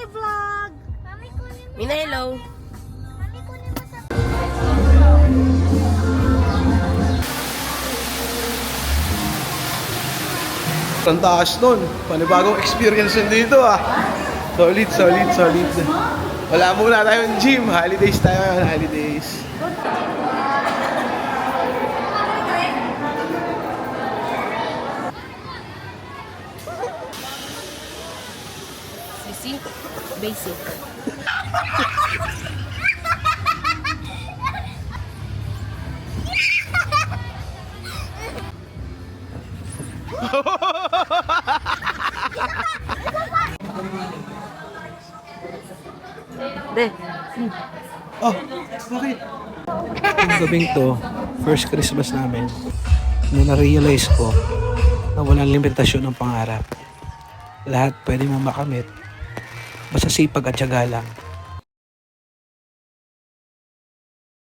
vlog! Mami, kunin mo. Mina, hello. Mami, kunin mo sa... Ang taas nun. Panibagong experience yun dito ah. Solid, solid, solid. Wala muna tayong gym. Holidays tayo ngayon, holidays. Sisi, basic. De. Oh, bakit? Yung gabing to, first Christmas namin, nung na-realize ko na walang limitasyon ng pangarap. Lahat pwede mong makamit. Basta sipag at tiyaga lang.